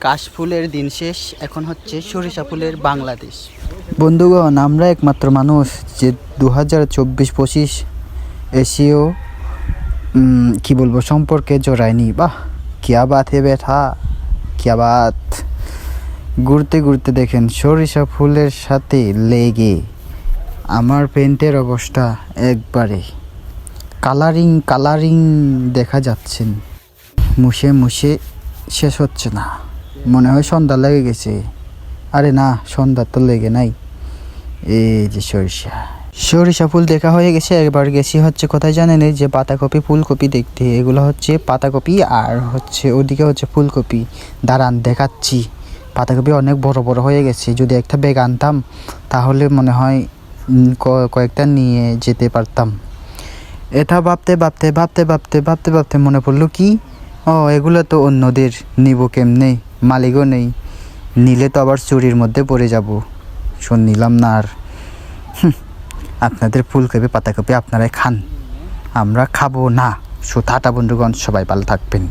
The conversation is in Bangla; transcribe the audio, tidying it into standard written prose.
কাশফুলের দিন শেষ, এখন হচ্ছে সরিষা ফুলের বাংলাদেশ। বন্ধুগণ, আমরা একমাত্র মানুষ যে 2024-25 এশীয় কি বলবো সম্পর্কে জড়ায়নি। বাহ, কিয়া বাত হে বেঠা, কিয়া বাত। ঘুরতে ঘুরতে দেখেন সরিষা ফুলের সাথে লেগে আমার পেন্টের অবস্থা একবারে কালারিং কালারিং দেখা যাচ্ছেন। মুছে মুছে শেষ হচ্ছে না, মনে হয় সন্ধ্যা লেগে গেছে। আরে না, সন্ধ্যা তো লেগে নাই। এই যে সরিষা ফুল দেখা হয়ে গেছে। এবার গেছি হচ্ছে কোথায় জানেন, এই যে পাতাকপি ফুলকপি দেখতে। এগুলো হচ্ছে পাতাকপি আর হচ্ছে ওদিকে হচ্ছে ফুলকপি। দাঁড়ান দেখাচ্ছি। পাতাকপি অনেক বড় বড় হয়ে গেছে। যদি একটা ব্যাগ আনতাম তাহলে মনে হয় কয়েকটা নিয়ে যেতে পারতাম। এটা ভাবতে ভাবতে ভাবতে ভাবতে ভাবতে ভাবতে মনে পড়লো কি, এগুলো তো অন্যদের, নিব কেমনে, মালিকও নেই। নিলে তো আবার চুরির মধ্যে পড়ে যাব। নিলাম না আর। আপনাদের ফুলকপি পাতাকপি আপনারাই খান, আমরা খাবো না। টাটা বন্ধুগণ, সবাই ভালো থাকবেন।